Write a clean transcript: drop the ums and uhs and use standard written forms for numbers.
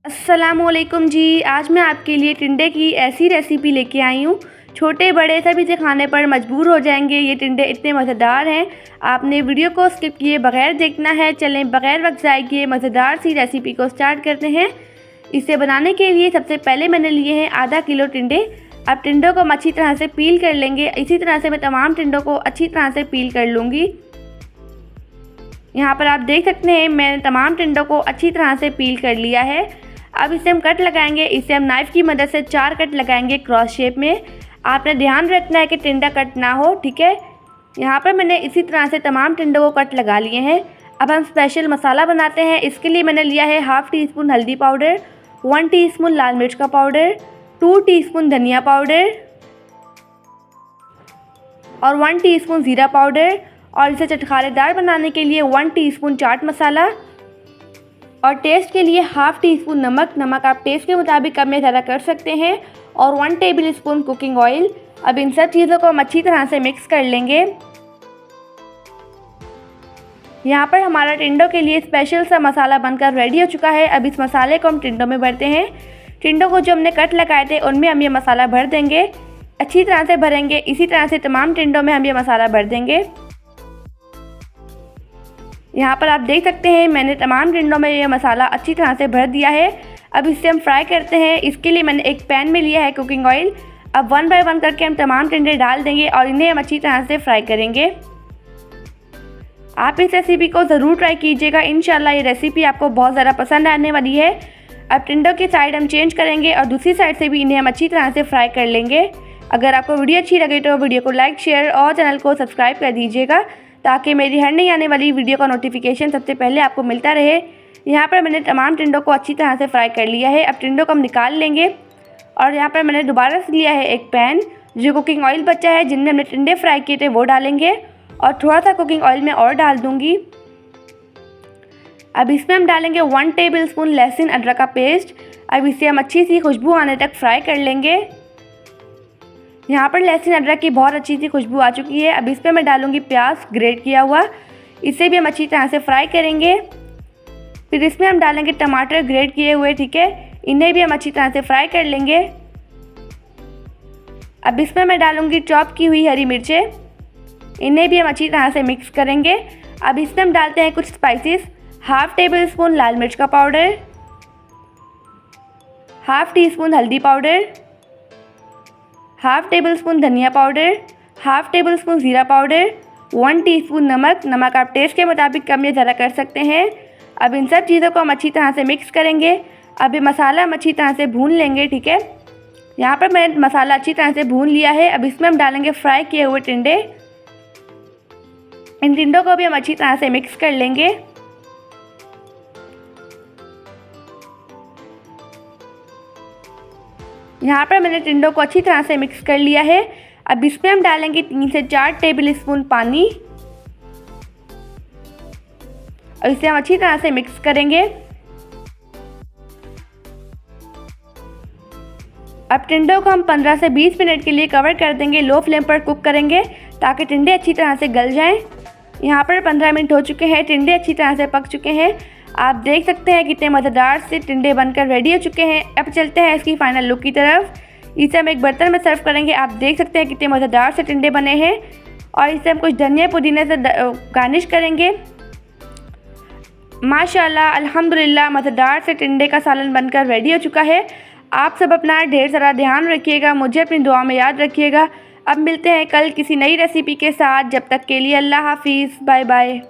अस्सलामुअलैकुम जी। आज मैं आपके लिए टिंडे की ऐसी रेसिपी लेके आई हूँ, छोटे बड़े सभी से खाने पर मजबूर हो जाएंगे। ये टिंडे इतने मज़ेदार हैं, आपने वीडियो को स्किप किए बगैर देखना है। चलें बगैर वक्त ज़ाय किए मज़ेदार सी रेसिपी को स्टार्ट करते हैं। इसे बनाने के लिए सबसे पहले मैंने लिए हैं आधा किलो टिंडे। अब टिंडों को अच्छी तरह से पील कर लेंगे। इसी तरह से मैं तमाम टिंडों को अच्छी तरह से पील कर लूँगी। यहाँ पर आप देख सकते हैं मैंने तमाम टिंडों को अच्छी तरह से पील कर लिया है। अब इसे हम कट लगाएंगे। इसे हम नाइफ़ की मदद से 4 कट लगाएंगे क्रॉस शेप में। आपने ध्यान रखना है कि टिंडा कट ना हो, ठीक है। यहाँ पर मैंने इसी तरह से तमाम टिंडों को कट लगा लिए हैं। अब हम स्पेशल मसाला बनाते हैं। इसके लिए मैंने लिया है हाफ़ टी स्पून हल्दी पाउडर, 1 टीस्पून लाल मिर्च का पाउडर, 2 टीस्पून धनिया पाउडर और 1 टीस्पून ज़ीरा पाउडर। और इसे चटखारेदार बनाने के लिए 1 टीस्पून चाट मसाला और टेस्ट के लिए हाफ़ टी स्पून नमक आप टेस्ट के मुताबिक कम या ज़्यादा कर सकते हैं, और 1 टेबल स्पून कुकिंग ऑयल। अब इन सब चीज़ों को हम अच्छी तरह से मिक्स कर लेंगे। यहाँ पर हमारा टिंडों के लिए स्पेशल सा मसाला बनकर रेडी हो चुका है। अब इस मसाले को हम टिंडों में भरते हैं। टिंडों को जो हमने कट लगाए थे उनमें हम ये मसाला भर देंगे, अच्छी तरह से भरेंगे। इसी तरह से तमाम टिंडों में हम ये मसाला भर देंगे। यहाँ पर आप देख सकते हैं मैंने तमाम टिंडों में ये मसाला अच्छी तरह से भर दिया है। अब इसे हम फ्राई करते हैं। इसके लिए मैंने एक पैन में लिया है कुकिंग ऑयल। अब 1 बाय 1 करके हम तमाम टिंडे डाल देंगे और इन्हें हम अच्छी तरह से फ्राई करेंगे। आप इस रेसिपी को ज़रूर ट्राई कीजिएगा, इंशाल्लाह ये रेसिपी आपको बहुत ज़्यादा पसंद आने वाली है। अब टिंडों की साइड हम चेंज करेंगे और दूसरी साइड से भी इन्हें हम अच्छी तरह से फ्राई कर लेंगे। अगर आपको वीडियो अच्छी लगे तो वीडियो को लाइक, शेयर और चैनल को सब्सक्राइब कर दीजिएगा, ताकि मेरी हर नई आने वाली वीडियो का नोटिफिकेशन सबसे पहले आपको मिलता रहे। यहाँ पर मैंने तमाम टिंडों को अच्छी तरह से फ्राई कर लिया है। अब टिंडों को हम निकाल लेंगे और यहाँ पर मैंने दोबारा से लिया है एक पैन। जो कुकिंग ऑयल बचा है जिनमें हमने टिंडे फ्राई किए थे वो डालेंगे और थोड़ा सा कुकिंग ऑयल में और डाल दूँगी। अब इसमें हम डालेंगे 1 टेबल स्पून लहसुन अदरक का पेस्ट। अब इसे हम अच्छी सी खुशबू आने तक फ्राई कर लेंगे। यहाँ पर लहसुन अदरक की बहुत अच्छी सी खुशबू आ चुकी है। अब इस पर मैं डालूँगी प्याज ग्रेट किया हुआ, इसे भी हम अच्छी तरह से फ्राई करेंगे। फिर इसमें हम डालेंगे टमाटर ग्रेट किए हुए, ठीक है, इन्हें भी हम अच्छी तरह से फ्राई कर लेंगे। अब इसमें मैं डालूँगी चॉप की हुई हरी मिर्चें, इन्हें भी हम अच्छी तरह से मिक्स करेंगे। अब इसमें हम डालते हैं कुछ स्पाइसेस। हाफ़ टेबल स्पून लाल मिर्च का पाउडर, हाफ़ टी स्पून हल्दी पाउडर, हाफ़ टेबल स्पून धनिया पाउडर, हाफ़ टेबल स्पून ज़ीरा पाउडर, 1 टीस्पून नमक आप टेस्ट के मुताबिक कम या ज़्यादा कर सकते हैं। अब इन सब चीज़ों को हम अच्छी तरह से मिक्स करेंगे। अब ये मसाला हम अच्छी तरह से भून लेंगे, ठीक है। यहाँ पर मैंने मसाला अच्छी तरह से भून लिया है। अब इसमें हम डालेंगे फ्राई किए हुए टिंडे। इन टिंडों को भी हम अच्छी तरह से मिक्स कर लेंगे। यहाँ पर मैंने टिंडों को अच्छी तरह से मिक्स कर लिया है। अब इसमें हम डालेंगे 3 से 4 टेबल स्पून पानी और इसे हम अच्छी तरह से मिक्स करेंगे। अब टिंडों को हम 15 से 20 मिनट के लिए कवर कर देंगे। लो फ्लेम पर कुक करेंगे ताकि टिंडे अच्छी तरह से गल जाएं। यहाँ पर 15 मिनट हो चुके हैं, टिंडे अच्छी तरह से पक चुके हैं। आप देख सकते हैं कितने मज़ेदार से टिंडे बनकर रेडी हो चुके हैं। अब चलते हैं इसकी फाइनल लुक की तरफ। इसे हम एक बर्तन में सर्व करेंगे। आप देख सकते हैं कितने मज़ेदार से टिंडे बने हैं और इसे हम कुछ धनिया पुदीने से गार्निश करेंगे। माशाल्लाह अल्हम्दुलिल्लाह मज़ेदार से टिंडे का सालन बनकर रेडी हो चुका है। आप सब अपना ढेर सारा ध्यान रखिएगा, मुझे अपनी दुआ में याद रखिएगा। अब मिलते हैं कल किसी नई रेसिपी के साथ। जब तक के लिए अल्लाह हाफिज़, बाय बाय।